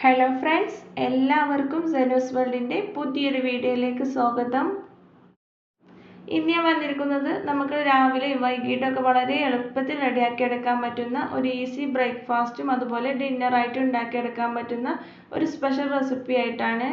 Hello friends, എല്ലാവർക്കും സെനൂസ് വേൾഡിൻ്റെ പുതിയൊരു വീഡിയോയിലേക്ക് സ്വാഗതം. ഇന്ന് ഞാൻ വന്നിരിക്കുന്നത് നമുക്ക് രാവിലെയും വൈകിട്ടൊക്കെ വളരെ എളുപ്പത്തിൽ റെഡിയാക്കിയെടുക്കാൻ പറ്റുന്ന ഒരു ഈസി ബ്രേക്ക്ഫാസ്റ്റും അതുപോലെ ഡിന്നറായിട്ടും ഉണ്ടാക്കിയെടുക്കാൻ പറ്റുന്ന ഒരു സ്പെഷ്യൽ റെസിപ്പി ആയിട്ടാണ്.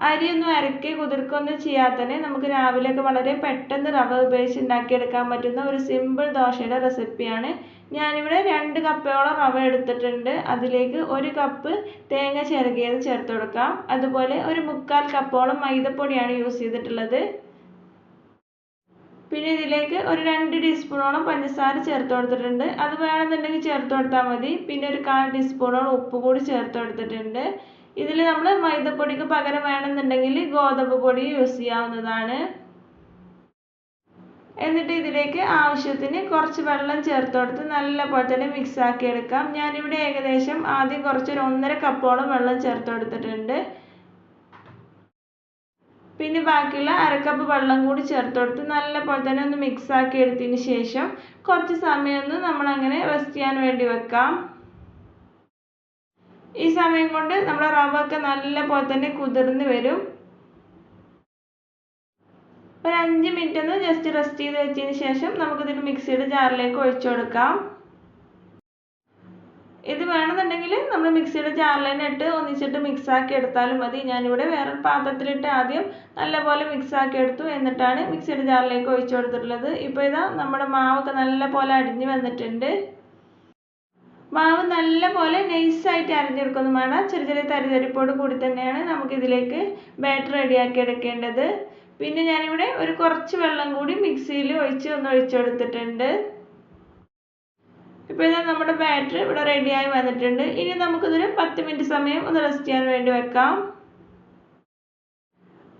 അരിയൊന്നും അരക്കി കുതിർക്കൊന്നും ചെയ്യാതെ തന്നെ നമുക്ക് രാവിലെയൊക്കെ വളരെ പെട്ടെന്ന് റവ ഉപയോഗിച്ച് ഉണ്ടാക്കിയെടുക്കാൻ പറ്റുന്ന ഒരു സിമ്പിൾ ദോശയുടെ റെസിപ്പിയാണ്. ഞാനിവിടെ 2 കപ്പോളം റവ എടുത്തിട്ടുണ്ട്. അതിലേക്ക് 1 കപ്പ് തേങ്ങ ചിരകിയത് ചേർത്ത് കൊടുക്കാം. അതുപോലെ ഒരു 1/4 കപ്പോളം മൈദപ്പൊടിയാണ് യൂസ് ചെയ്തിട്ടുള്ളത്. പിന്നെ ഇതിലേക്ക് ഒരു 2 ടീസ്പൂണോളം പഞ്ചസാര ചേർത്ത് കൊടുത്തിട്ടുണ്ട്. അത് വേണമെന്നുണ്ടെങ്കിൽ ചേർത്ത് കൊടുത്താൽ മതി. പിന്നെ ഒരു 1/4 ടീസ്പൂണോളം ഉപ്പ് കൂടി ചേർത്ത് കൊടുത്തിട്ടുണ്ട്. ഇതിൽ നമ്മൾ മൈദപ്പൊടിക്ക് പകരം വേണമെന്നുണ്ടെങ്കിൽ ഗോതമ്പ് പൊടി യൂസ് ചെയ്യാവുന്നതാണ്. എന്നിട്ട് ഇതിലേക്ക് ആവശ്യത്തിന് കുറച്ച് വെള്ളം ചേർത്ത് കൊടുത്ത് നല്ലപോലെ തന്നെ മിക്സ് ആക്കി എടുക്കാം. ഞാനിവിടെ ഏകദേശം ആദ്യം കുറച്ചൊരു 1.5 കപ്പോളം വെള്ളം ചേർത്ത് കൊടുത്തിട്ടുണ്ട്. പിന്നെ ബാക്കിയുള്ള 1/2 കപ്പ് വെള്ളം കൂടി ചേർത്ത് കൊടുത്ത് നല്ലപോലെ തന്നെ ഒന്ന് മിക്സ് ആക്കി എടുത്തതിന് ശേഷം കുറച്ച് സമയം ഒന്ന് നമ്മളങ്ങനെ റെസ്റ്റ് ചെയ്യാൻ വേണ്ടി വെക്കാം. ഈ സമയം കൊണ്ട് നമ്മുടെ റവ ഒക്കെ നല്ലപോലെ തന്നെ കുതിർന്ന് വരും. ഒരു 5 മിനിറ്റ് ഒന്ന് ജസ്റ്റ് റെസ്റ്റ് ചെയ്ത് വെച്ചതിന് ശേഷം നമുക്കിതിന് മിക്സിയുടെ ജാറിലേക്ക് ഒഴിച്ചു കൊടുക്കാം. ഇത് വേണമെന്നുണ്ടെങ്കിൽ നമ്മൾ മിക്സിയുടെ ജാറിൽ തന്നെ ഇട്ട് ഒന്നിച്ചിട്ട് മിക്സ് ആക്കി എടുത്താലും മതി. ഞാനിവിടെ വേറൊരു പാത്രത്തിലിട്ട് ആദ്യം നല്ലപോലെ മിക്സ് ആക്കി എടുത്തു. എന്നിട്ടാണ് മിക്സിയുടെ ജാറിലേക്ക് ഒഴിച്ചു കൊടുത്തിട്ടുള്ളത്. ഇപ്പോൾ ഇതാ നമ്മുടെ മാവൊക്കെ നല്ലപോലെ അടിഞ്ഞു വന്നിട്ടുണ്ട്. മാവ് നല്ലപോലെ നൈസായിട്ട് അരഞ്ഞെടുക്കൊന്നും വേണ്ട. ചെറിയ ചെറിയ തരിതരിപ്പോട് കൂടി തന്നെയാണ് നമുക്കിതിലേക്ക് ബാറ്റർ റെഡിയാക്കി എടുക്കേണ്ടത്. പിന്നെ ഞാനിവിടെ ഒരു കുറച്ച് വെള്ളം കൂടി മിക്സിയിൽ ഒന്ന് ഒഴിച്ചെടുത്തിട്ടുണ്ട്. ഇപ്പോൾ ഇതാ നമ്മുടെ ബാറ്റർ ഇവിടെ റെഡിയായി വന്നിട്ടുണ്ട്. ഇനി നമുക്കിതൊരു 10 മിനിറ്റ് സമയം ഒന്ന് റെസ്റ്റ് ചെയ്യാൻ വേണ്ടി വെക്കാം.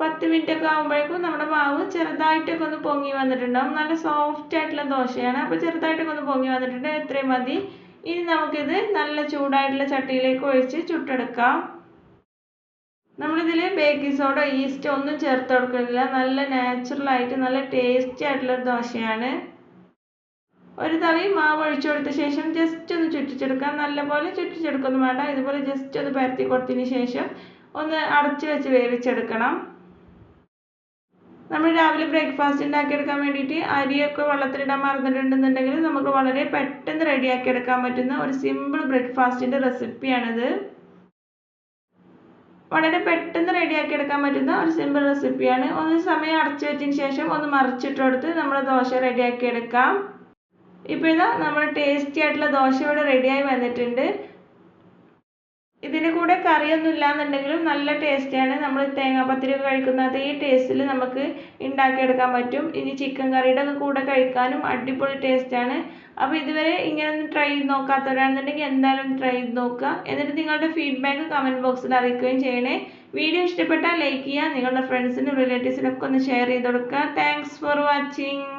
10 മിനിറ്റ് ഒക്കെ ആകുമ്പോഴേക്കും നമ്മുടെ മാവ് ചെറുതായിട്ടൊക്കെ ഒന്ന് പൊങ്ങി വന്നിട്ടുണ്ടാവും. നല്ല സോഫ്റ്റ് ആയിട്ടുള്ള ദോശയാണ്. അപ്പോൾ ചെറുതായിട്ടൊക്കെ ഒന്ന് പൊങ്ങി വന്നിട്ടുണ്ട്. എത്രയും മതി. ഇനി നമുക്കിത് നല്ല ചൂടായിട്ടുള്ള ചട്ടിയിലേക്ക് ഒഴിച്ച് ചുട്ടെടുക്കാം. നമ്മളിതിൽ ബേക്കിംഗ് സോഡ, ഈസ്റ്റ് ഒന്നും ചേർത്ത് കൊടുക്കുന്നില്ല. നല്ല നാച്ചുറലായിട്ട് നല്ല ടേസ്റ്റി ആയിട്ടുള്ളൊരു ദോശയാണ്. ഒരു തവി മാവ് ഒഴിച്ചു കൊടുത്ത ശേഷം ജസ്റ്റ് ഒന്ന് ചുറ്റിച്ചെടുക്കാം. നല്ലപോലെ ചുറ്റിച്ചെടുക്കൊന്നും വേണ്ട. ഇതുപോലെ ജസ്റ്റ് ഒന്ന് പരത്തി കൊടുത്തതിന് ശേഷം ഒന്ന് അടച്ചു വെച്ച് വേവിച്ചെടുക്കണം. നമ്മൾ രാവിലെ ബ്രേക്ക്ഫാസ്റ്റ് ഉണ്ടാക്കിയെടുക്കാൻ വേണ്ടിയിട്ട് അരിയൊക്കെ വെള്ളത്തിലിടാൻ മറന്നിട്ടുണ്ടെന്നുണ്ടെങ്കിൽ നമുക്ക് വളരെ പെട്ടെന്ന് റെഡിയാക്കി എടുക്കാൻ പറ്റുന്ന ഒരു സിമ്പിൾ ബ്രേക്ക്ഫാസ്റ്റിൻ്റെ റെസിപ്പിയാണിത്. വളരെ പെട്ടെന്ന് റെഡിയാക്കി എടുക്കാൻ പറ്റുന്ന ഒരു സിമ്പിൾ റെസിപ്പിയാണ്. ഒന്ന് സമയം അടച്ചു വെച്ചതിന് ശേഷം ഒന്ന് മറിച്ചിട്ട് കൊടുത്ത് നമ്മൾ ദോശ റെഡിയാക്കി എടുക്കാം. ഇപ്പോൾ ഇതാ നമ്മുടെ ടേസ്റ്റി ആയിട്ടുള്ള ദോശ ഇവിടെ റെഡിയായി വന്നിട്ടുണ്ട്. ഇതിന് കൂടെ കറിയൊന്നും ഇല്ലാന്നുണ്ടെങ്കിലും നല്ല ടേസ്റ്റിയാണ്. നമ്മൾ തേങ്ങാപ്പത്തിരി ഒക്കെ കഴിക്കുന്ന അതേ ടേസ്റ്റിൽ നമുക്ക് ഉണ്ടാക്കിയെടുക്കാൻ പറ്റും. ഇനി ചിക്കൻ കറിയുടെ ഒക്കെ കൂടെ കഴിക്കാനും അടിപൊളി ടേസ്റ്റാണ്. അപ്പോൾ ഇതുവരെ ഇങ്ങനെ ഒന്ന് ട്രൈ ചെയ്ത് നോക്കാത്തവരാണെന്നുണ്ടെങ്കിൽ എന്തായാലും ട്രൈ ചെയ്ത് നോക്കുക. എന്നിട്ട് നിങ്ങളുടെ ഫീഡ്ബാക്ക് കമൻറ്റ് ബോക്സിൽ അറിയിക്കുകയും ചെയ്യണേ. വീഡിയോ ഇഷ്ടപ്പെട്ടാൽ ലൈക്ക് ചെയ്യുക. നിങ്ങളുടെ ഫ്രണ്ട്സിനും റിലേറ്റീവ്സിനൊക്കെ ഒന്ന് ഷെയർ ചെയ്ത് കൊടുക്കുക. Thanks for watching.